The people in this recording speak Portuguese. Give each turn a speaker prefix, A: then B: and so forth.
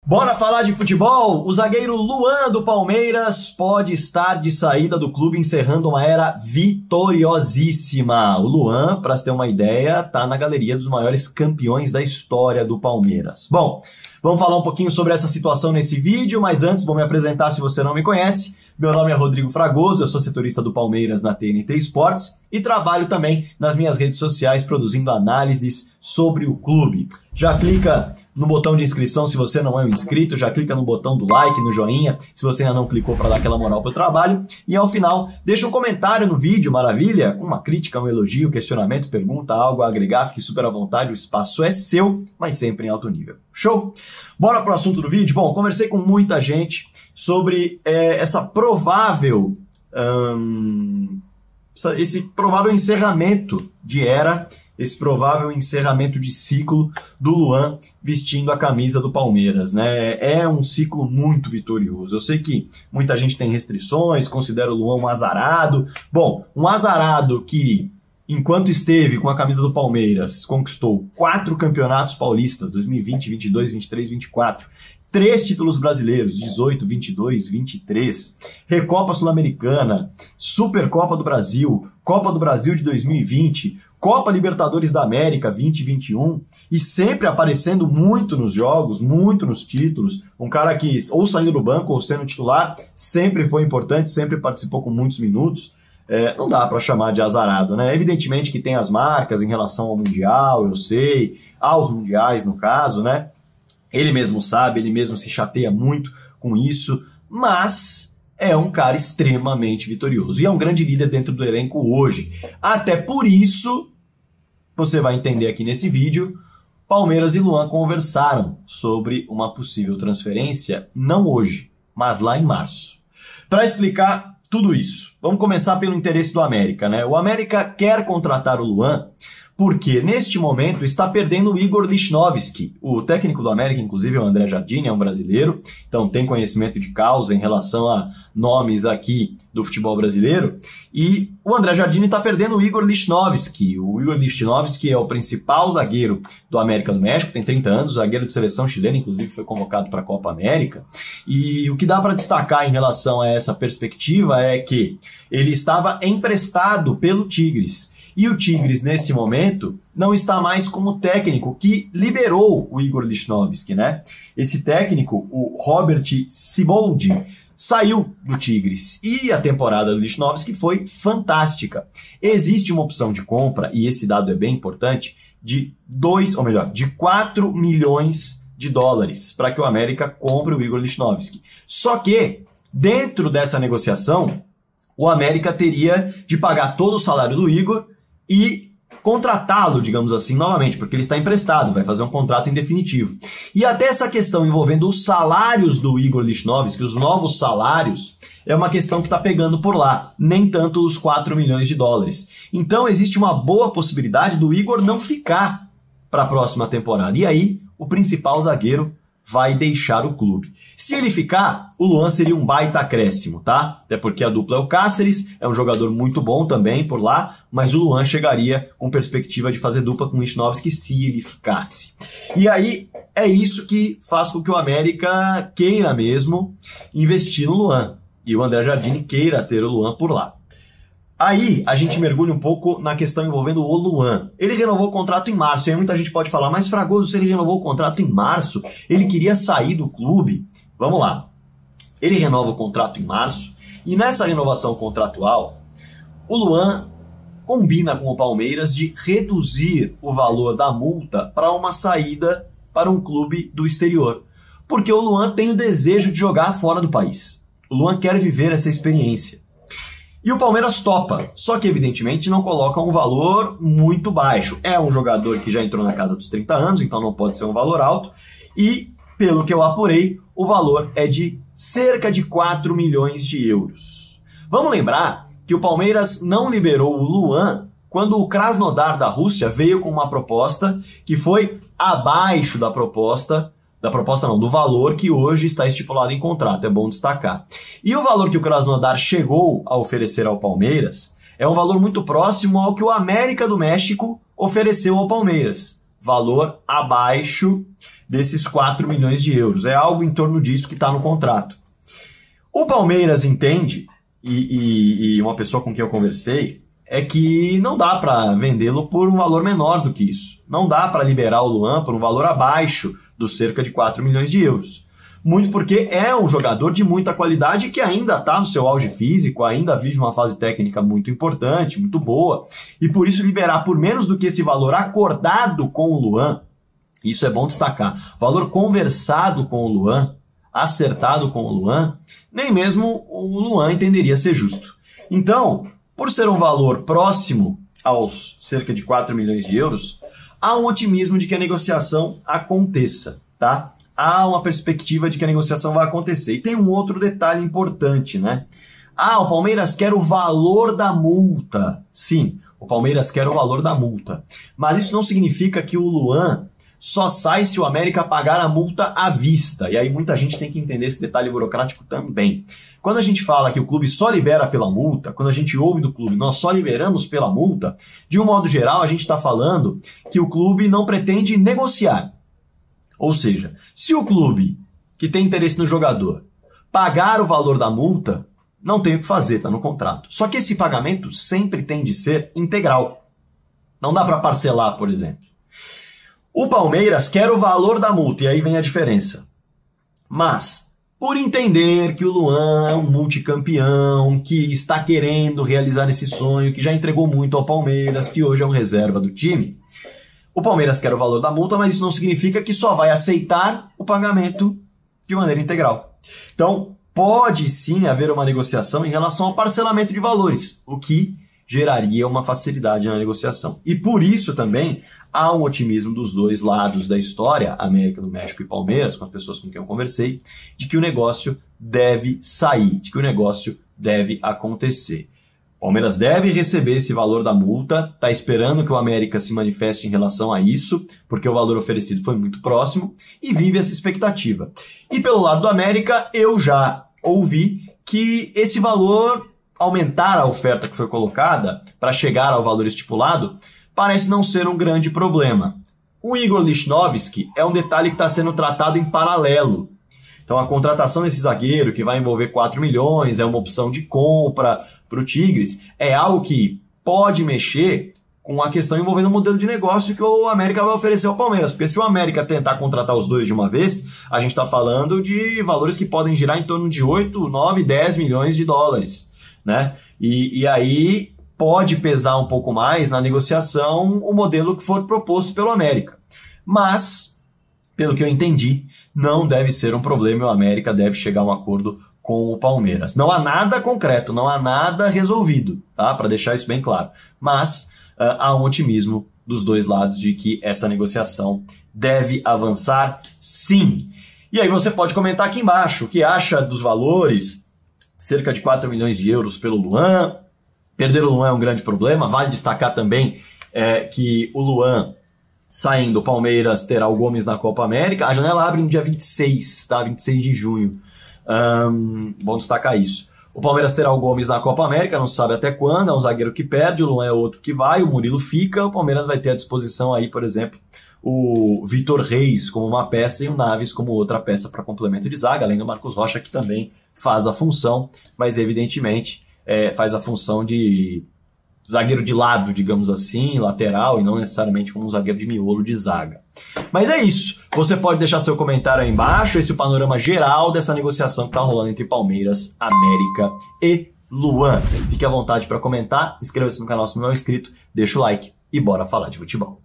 A: Bora falar de futebol? O zagueiro Luan do Palmeiras pode estar de saída do clube encerrando uma era vitoriosíssima. O Luan, para você ter uma ideia, tá na galeria dos maiores campeões da história do Palmeiras. Bom, vamos falar um pouquinho sobre essa situação nesse vídeo, mas antes vou me apresentar se você não me conhece. Meu nome é Rodrigo Fragoso, eu sou setorista do Palmeiras na TNT Esportes e trabalho também nas minhas redes sociais produzindo análises sobre o clube. Já clica no botão de inscrição se você não é um inscrito, já clica no botão do like, no joinha, se você ainda não clicou para dar aquela moral pro trabalho. E ao final, deixa um comentário no vídeo, maravilha? Uma crítica, um elogio, questionamento, pergunta, algo a agregar, fique super à vontade, o espaço é seu, mas sempre em alto nível. Show? Bora pro assunto do vídeo? Bom, conversei com muita gente sobre esse provável encerramento de era, esse provável encerramento de ciclo do Luan vestindo a camisa do Palmeiras, né? É um ciclo muito vitorioso. Eu sei que muita gente tem restrições, considera o Luan um azarado. Bom, um azarado que, enquanto esteve com a camisa do Palmeiras, conquistou 4 campeonatos paulistas, 2020, 22, 23, 24, 3 títulos brasileiros, 18, 22, 23, Recopa Sul-Americana, Supercopa do Brasil, Copa do Brasil de 2020, Copa Libertadores da América 2021 e sempre aparecendo muito nos jogos, muito nos títulos, um cara que ou saindo do banco ou sendo titular, sempre foi importante, sempre participou com muitos minutos. Não dá para chamar de azarado, né? Evidentemente que tem as marcas em relação ao Mundial, eu sei, aos Mundiais no caso, né? Ele mesmo sabe, ele mesmo se chateia muito com isso, mas é um cara extremamente vitorioso e é um grande líder dentro do elenco hoje. Até por isso, você vai entender aqui nesse vídeo, Palmeiras e Luan conversaram sobre uma possível transferência, não hoje, mas lá em março. Para explicar tudo isso, vamos começar pelo interesse do América, né? O América quer contratar o Luan porque, neste momento, está perdendo o Igor Lichnowsky. O técnico do América, inclusive, é o André Jardine, é um brasileiro, então tem conhecimento de causa em relação a nomes aqui do futebol brasileiro. E o André Jardine está perdendo o Igor Lichnowsky. O Igor Lichnowsky é o principal zagueiro do América do México, tem 30 anos, zagueiro de seleção chilena, inclusive foi convocado para a Copa América. E o que dá para destacar em relação a essa perspectiva é que ele estava emprestado pelo Tigres. E o Tigres, nesse momento, não está mais como técnico que liberou o Igor Lichnowsky, né? Esse técnico, o Robert Siboldi, saiu do Tigres. E a temporada do Lichnowsky foi fantástica. Existe uma opção de compra, e esse dado é bem importante, de 4 milhões de dólares para que o América compre o Igor Lichnowsky. Só que, dentro dessa negociação, o América teria de pagar todo o salário do Igor e contratá-lo, digamos assim, novamente, porque ele está emprestado, vai fazer um contrato em definitivo. E até essa questão envolvendo os salários do Igor Lichnowsky, os novos salários, é uma questão que está pegando por lá, nem tanto os 4 milhões de dólares. Então existe uma boa possibilidade do Igor não ficar para a próxima temporada. E aí, o principal zagueiro vai deixar o clube. Se ele ficar, o Luan seria um baita acréscimo, tá? Até porque a dupla é o Cáceres, é um jogador muito bom também por lá, mas o Luan chegaria com perspectiva de fazer dupla com o Lichnowsky se ele ficasse. E aí, é isso que faz com que o América queira mesmo investir no Luan. E o André Jardine queira ter o Luan por lá. Aí a gente mergulha um pouco na questão envolvendo o Luan. Ele renovou o contrato em março, e aí muita gente pode falar, mas Fragoso, se ele renovou o contrato em março, ele queria sair do clube. Vamos lá. Ele renova o contrato em março, e nessa renovação contratual, o Luan combina com o Palmeiras de reduzir o valor da multa para uma saída para um clube do exterior. Porque o Luan tem o desejo de jogar fora do país. O Luan quer viver essa experiência. E o Palmeiras topa, só que evidentemente não coloca um valor muito baixo. É um jogador que já entrou na casa dos 30 anos, então não pode ser um valor alto. E, pelo que eu apurei, o valor é de cerca de 4 milhões de euros. Vamos lembrar que o Palmeiras não liberou o Luan quando o Krasnodar da Rússia veio com uma proposta que foi abaixo do valor que hoje está estipulado em contrato, é bom destacar. E o valor que o Krasnodar chegou a oferecer ao Palmeiras é um valor muito próximo ao que o América do México ofereceu ao Palmeiras. valor abaixo desses 4 milhões de euros. É algo em torno disso que está no contrato. O Palmeiras entende, e uma pessoa com quem eu conversei, é que não dá para vendê-lo por um valor menor do que isso. Não dá para liberar o Luan por um valor abaixo dos cerca de 4 milhões de euros. Muito porque é um jogador de muita qualidade que ainda está no seu auge físico, ainda vive uma fase técnica muito importante, muito boa, e por isso liberar por menos do que esse valor acordado com o Luan, isso é bom destacar, valor conversado com o Luan, acertado com o Luan, nem mesmo o Luan entenderia ser justo. Então, por ser um valor próximo aos cerca de 4 milhões de euros, há um otimismo de que a negociação aconteça, tá? Há uma perspectiva de que a negociação vai acontecer. E tem um outro detalhe importante, né? O Palmeiras quer o valor da multa. Sim, o Palmeiras quer o valor da multa. Mas isso não significa que o Luan só sai se o América pagar a multa à vista. E aí muita gente tem que entender esse detalhe burocrático também. Quando a gente fala que o clube só libera pela multa, quando a gente ouve do clube, nós só liberamos pela multa, de um modo geral a gente está falando que o clube não pretende negociar. Ou seja, se o clube que tem interesse no jogador pagar o valor da multa, não tem o que fazer, está no contrato. Só que esse pagamento sempre tem de ser integral. Não dá para parcelar, por exemplo. O Palmeiras quer o valor da multa, e aí vem a diferença. Mas, por entender que o Luan é um multicampeão, que está querendo realizar esse sonho, que já entregou muito ao Palmeiras, que hoje é um reserva do time, o Palmeiras quer o valor da multa, mas isso não significa que só vai aceitar o pagamento de maneira integral. Então, pode sim haver uma negociação em relação ao parcelamento de valores, o que geraria uma facilidade na negociação. E por isso também há um otimismo dos dois lados da história, América do México e Palmeiras, com as pessoas com quem eu conversei, de que o negócio deve sair, de que o negócio deve acontecer. Palmeiras deve receber esse valor da multa, está esperando que o América se manifeste em relação a isso, porque o valor oferecido foi muito próximo, e vive essa expectativa. E pelo lado do América, eu já ouvi que esse valor, aumentar a oferta que foi colocada para chegar ao valor estipulado, parece não ser um grande problema. O Igor Lichnowsky é um detalhe que está sendo tratado em paralelo. Então a contratação desse zagueiro, que vai envolver 4 milhões, é uma opção de compra para o Tigres, é algo que pode mexer com a questão envolvendo o modelo de negócio que o América vai oferecer ao Palmeiras. Porque se o América tentar contratar os dois de uma vez, a gente está falando de valores que podem girar em torno de 8, 9, 10 milhões de dólares. Né? E aí pode pesar um pouco mais na negociação o modelo que for proposto pelo América. Mas, pelo que eu entendi, não deve ser um problema e o América deve chegar a um acordo com o Palmeiras. Não há nada concreto, não há nada resolvido, tá? Para deixar isso bem claro. Mas há um otimismo dos dois lados de que essa negociação deve avançar sim. E aí você pode comentar aqui embaixo o que acha dos valores, cerca de 4 milhões de euros pelo Luan. Perder o Luan é um grande problema. Vale destacar também que o Luan, saindo, o Palmeiras terá o Gomes na Copa América. A janela abre no dia 26, tá? 26 de junho. Bom destacar isso. O Palmeiras terá o Gomes na Copa América, não sabe até quando, é um zagueiro que perde, o Luan é outro que vai, o Murilo fica, o Palmeiras vai ter à disposição aí, por exemplo, o Vitor Reis como uma peça e o Naves como outra peça para complemento de zaga, além do Marcos Rocha, que também faz a função, mas evidentemente faz a função de zagueiro de lado, digamos assim, lateral, e não necessariamente como um zagueiro de miolo de zaga. Mas é isso. Você pode deixar seu comentário aí embaixo, esse é o panorama geral dessa negociação que está rolando entre Palmeiras, América e Luan. Fique à vontade para comentar, inscreva-se no canal se não é inscrito, deixa o like e bora falar de futebol.